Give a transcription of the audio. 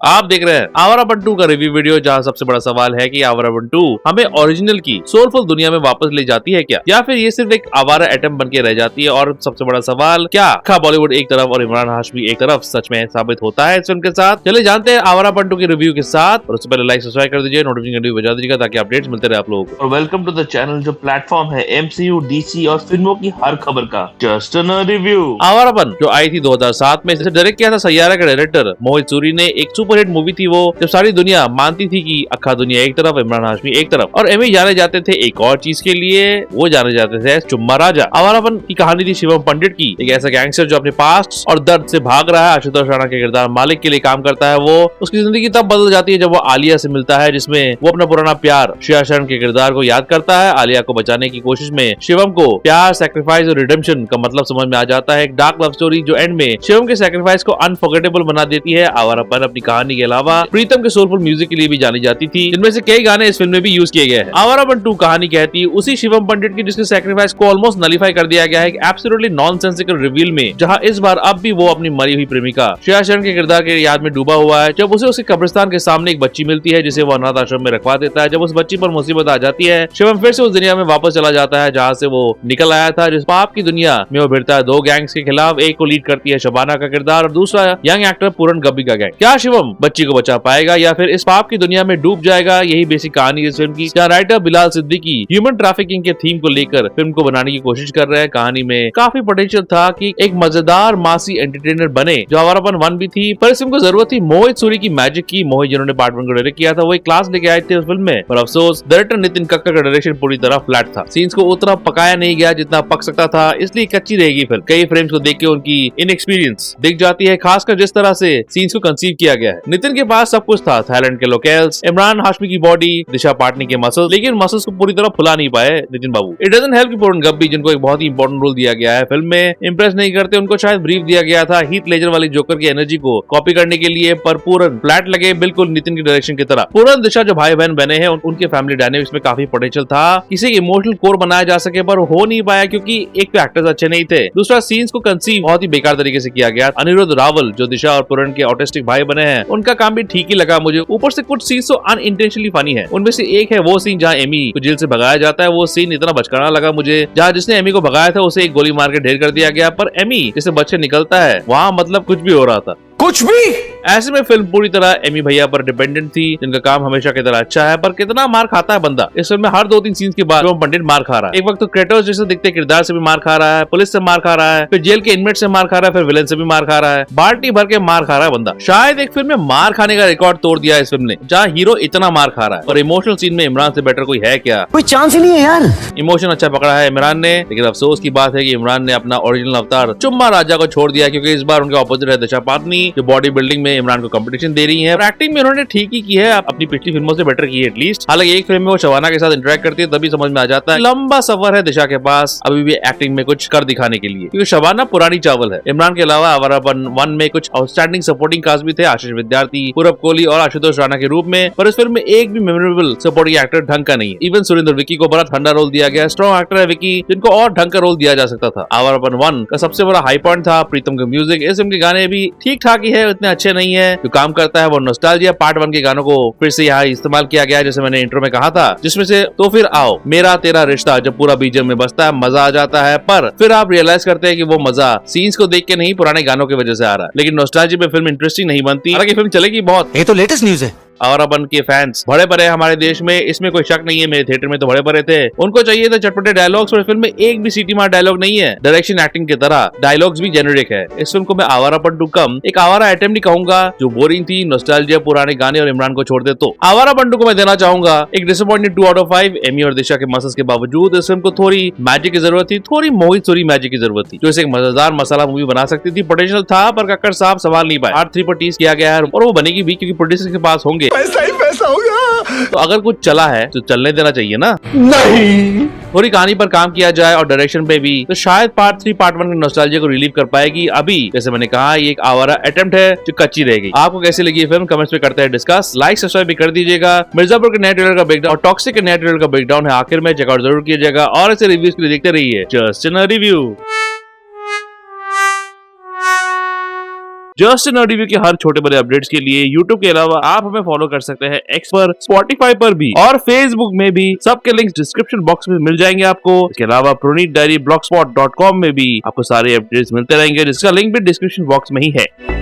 आप देख रहे हैं आवारापन 2 का रिव्यू वीडियो, जहां सबसे बड़ा सवाल है कि आवारापन 2 हमें ओरिजिनल की सोलफुल दुनिया में वापस ले जाती है क्या, या फिर ये सिर्फ एक आवारा एटम बन के रह जाती है। और सबसे बड़ा सवाल, क्या बॉलीवुड एक तरफ और इमरान हाशमी एक तरफ सच में साबित होता है इस फिल्म के साथ। चले जानते हैं आवारापन 2 के रिव्यू के साथ, और उससे पहले लाइक सब्सक्राइब कर दीजिए, नोटिफिकेशन घंटी बजा दीजिएगा ताकि अपडेट्स मिलते रहे आप लोगों को। और वेलकम टू द चैनल, जो प्लेटफॉर्म है MCU, DC और फिल्मों की हर खबर का। Just a review. आवारापन जो आई थी 2007 में, इसे डायरेक्ट किया था सैयारा के डायरेक्टर मोहित सूरी ने। एक सुपरहिट मूवी थी वो, जब सारी दुनिया मानती थी कि अक्खा दुनिया एक तरफ, इमरान हाशमी एक तरफ, और एमी जाने जाते थे एक और चीज के लिए, वो जाने जाते थे चुम्मा राजा। आवारापन की कहानी थी शिवम पंडित की, एक ऐसा गैंगस्टर जो अपने पास्ट और दर्द से भाग रहा है। आशुतोष राणा के किरदार मालिक के लिए काम करता है वो। उसकी जिंदगी तब बदल जाती है जब वो आलिया से मिलता है, जिसमें वो अपना पुराना प्यार श्रेया शरण के किरदार को याद करता है। आलिया को बचाने की कोशिश में शिवम को प्यार, सैक्रिफाइस और रिडेम्पशन का मतलब समझ में आ जाता है। एक डार्क लव स्टोरी जो एंड में शिवम के सैक्रिफाइस को अनफॉरगेटेबल बना देती है। आवारापन अपनी कहानी के अलावा प्रीतम के सोलफुल म्यूजिक के लिए भी जानी जाती थी, जिनमें से कई गाने इस फिल्म में भी यूज किए गए हैं। आवारापन 2 कहानी कहती है उसी शिवम पंडित की जिसके सैक्रिफाइस को ऑलमोस्ट नलीफाई कर दिया गया है एक एब्सोल्युटली नॉनसेंसिकल रिवील में, जहां इस बार अब भी वो अपनी मरी हुई प्रेमिका श्रेया शरण के किरदार के याद में डूबा हुआ है। जब उसे उसके कब्रिस्तान के सामने एक बच्ची मिलती है जिसे वो अनाथ आश्रम में रखवा देता है। जब उस बच्ची पर मुसीबत आ जाती है, शिवम फिर से उस दुनिया में वापस चला जाता है जहाँ से वो निकल आया था। जिस पाप की दुनिया में वो भिड़ता है दो गैंग्स के खिलाफ। एक को लीड करती है शबाना का किरदार और दूसरा यंग एक्टर पूरन गब्बी का गैंग। क्या शिवम बच्ची को बचा पाएगा या फिर इस पाप की दुनिया में डूब जाएगा? यही बेसिक कहानी इस फिल्म की, जहाँ writer Bilal Siddiqui human trafficking के थीम को लेकर फिल्म को बनाने की कोशिश कर रहे हैं। कहानी में काफी पोटेंशियल था कि एक मजेदार मासी एंटरटेनर बने, जो आवारापन 1 भी थी, पर इस फिल्म को जरूरत थी मोहित सूरी की मैजिक की। मोहित जिन्होंने पार्ट 1 को डायरेक्ट किया था, वो एक क्लास लेके आए थे उस फिल्म में, पर अफसोस डायरेक्टर नितिन कक्कड़ का डायरेक्शन पूरी तरह फ्लैट था। सीन्स को उतना पकाया नहीं गया जितना पक सकता था, इसलिए कच्ची रहेगी फिल्म। कई फ्रेम्स को देख के उनकी इनएक्सपीरियंस दिख जाती है, खासकर जिस तरह से सीन्स को कंसीव किया गया है। नितिन के पास सब कुछ था, थाईलैंड के लोकल्स, इमरान हाशमी की बॉडी, दिशा पाटनी के मसल्स, लेकिन मसल्स को पूरी तरह फुला नहीं पाए नितिन बाबू। इट डजंट हेल्प कि पूरन गब्बी, जिनको एक बहुत ही इंपॉर्टेंट रोल दिया गया है फिल्म में, इंप्रेस नहीं करते। उनको शायद ब्रीफ दिया गया था हीथ लेजर वाली जोकर की एनर्जी को कॉपी करने के लिए, पर पूरन फ्लैट लगे, बिल्कुल नितिन की डायरेक्शन की तरह। पूरन दिशा जो भाई बहन बने हैं, उनके फैमिली डायनेमिक्स में काफी पोटेंशियल था, किसी इमोशनल कोर बनाया जा सके, पर हो नहीं पाया क्योंकि एक तो एक्टर्स अच्छे नहीं थे, दूसरा सीन्स को कंसीव बहुत ही बेकार तरीके से किया गया। अनिरुद्ध रावल जो दिशा और पूरन के ऑटिस्टिक भाई बने हैं, उनका काम भी ठीक ही लगा मुझे। ऊपर से कुछ सीन्स तो अनइंटेंशनली फनी है। उनमें से एक है वो सीन जहाँ एमी को जेल से भगाया जाता है। वो सीन इतना बचकाना लगा मुझे, जहाँ जिसने एमी को भगाया था उसे एक गोली मार के ढेर कर दिया गया, पर एमी जिसे बच्चे निकलता है वहाँ मतलब कुछ भी हो रहा था, कुछ भी। ऐसे में फिल्म पूरी तरह एमी भैया पर डिपेंडेंट थी, जिनका काम हमेशा की तरह अच्छा है, पर कितना मार खाता है बंदा। इस फिल्म में हर 2-3 सीन्स के बाद पंडित मार खा रहा है। एक वक्त तो क्रेटोस जैसे दिखते किरदार से भी मार खा रहा है, पुलिस से मार खा रहा है, फिर जेल के इनमेट से मार खा रहा है, फिर विलेन से भी मार खा रहा है, बाल्टी भर के मार खा रहा है बंदा। शायद एक फिल्म में मार खाने का रिकॉर्ड तोड़ दिया है इस फिल्म ने, जहाँ हीरो इतना मार खा रहा है। और इमोशनल सीन में इमरान से बेटर कोई है क्या? कोई चांस ही नहीं है यार। इमोशन अच्छा पकड़ा है इमरान ने, लेकिन अफसोस की बात है कि इमरान ने अपना ओरिजिनल अवतार चुम्मा राजा को छोड़ दिया, क्योंकि इस बार उनके ऑपोजिट है दिशा पाटनी, जो बॉडी बिल्डिंग में इमरान को कंपटीशन दे रही है। और एक्टिंग में उन्होंने ठीक ही की है, अपनी पिछली फिल्मों से बेटर की है एटलीस्ट। हालांकि एक फिल्म में वो शबाना के साथ इंटरेक्ट करती है, तभी समझ में आ जाता है लंबा सफर है दिशा के पास अभी भी एक्टिंग में कुछ कर दिखाने के लिए, क्योंकि शबाना पुरानी चावल है। इमरान के अलावा आवारापन 1 में कुछ आउटस्टैंडिंग सपोर्टिंग कास्ट भी थे, आशीष विद्यार्थी, पूरब कोहली और आशुतोष राणा के रूप में, पर इस फिल्म में एक भी मेमोरेबल सपोर्टिंग एक्टर ढंग का नहीं है। इवन सुरेंद्र विकी को बड़ा ठंडा रोल दिया गया। स्ट्रॉन्ग एक्टर है विकी, जिनको और ढंग का रोल दिया जा सकता था। आवारापन 1 का सबसे बड़ा हाई पॉइंट था प्रीतम का म्यूजिक। इस फिल्म के गाने भी ठीक ठाक ही है, उतने अच्छे नहीं है। जो काम करता है वो नॉस्टैल्जिया पार्ट 1 के गानों को फिर से यहाँ इस्तेमाल किया गया है, जैसे मैंने इंट्रो में कहा था, जिसमें से तो फिर आओ मेरा तेरा रिश्ता जब पूरा बीजीएम में बजता है मजा आ जाता है, पर फिर आप रियलाइज करते हैं कि वो मजा सीन्स को देख के नहीं, पुराने गानों की वजह से आ रहा है। लेकिन नॉस्टैल्जिया में फिल्म इंटरेस्टिंग नहीं बनती, हालांकि फिल्म चलेगी बहुत। ये तो लेटेस्ट न्यूज है। आवारापन के फैंस बड़े बड़े हमारे देश में, इसमें कोई शक नहीं है। मेरे थिएटर में तो बड़े बड़े थे, उनको चाहिए था चटपटे डायलॉग्स, और फिल्म में एक भी सीटी मार डायलॉग नहीं है। डायरेक्शन एक्टिंग की तरह डायलॉग्स भी जेनेरिक है। इस फिल्म को मैं आवारापन 2 कम एक आवारा आइटम नहीं कहूंगा, जो बोरिंग थी, नॉस्टैल्जिया, पुराने गाने और इमरान को छोड़ दे तो। आवारापन 2 को मैं देना चाहूंगा एक डिसअपॉइंटेड 2 आउट ऑफ 5। एमी और दिशा के मसल्स के बावजूद इस फिल्म को थोड़ी मैजिक की जरूरत थी, थोड़ी मोहित सूरी मैजिक की जरूरत थी, जो इसे एक मजेदार मसाला मूवी बना सकती थी। पोटेंशियल था, पर कक्कड़ साहब संभाल नहीं पाए। पार्ट 3 पर टीज किया गया है, और वो बनेगी भी क्योंकि प्रोड्यूसर के पास होंगे पैसा होगा, तो अगर कुछ चला है तो चलने देना चाहिए ना। नहीं, थोड़ी कहानी पर काम किया जाए और डायरेक्शन पे भी, तो शायद पार्ट 3 पार्ट 1 के नॉस्टैल्जिया को रिलीव कर पाएगी। अभी जैसे मैंने कहा, ये एक आवारा अटेम्प्ट है जो कच्ची रहेगी। आपको कैसी लगी फिल्म कमेंट्स में करते हैं डिस्कस। लाइक सब्सक्राइब भी कर दीजिएगा। मिर्जापुर के नए ट्रेलर का ब्रेकडाउन और टॉक्सिक के नए ट्रेलर का ब्रेकडाउन है आखिर में, चेकआउट जरूर कीजिएगा, और ऐसे रिव्यूज के लिए देखते रहिए just a review. Just not review के हर छोटे बड़े अपडेट्स के लिए यूट्यूब के अलावा आप हमें फॉलो कर सकते हैं एक्स पर, स्पॉटिफाई पर भी और फेसबुक में भी। सबके लिंक्स डिस्क्रिप्शन बॉक्स में मिल जाएंगे आपको। इसके अलावा प्रोनीत डायरी blogspot.com में भी आपको सारे अपडेट्स मिलते रहेंगे, जिसका लिंक भी डिस्क्रिप्शन बॉक्स में ही है।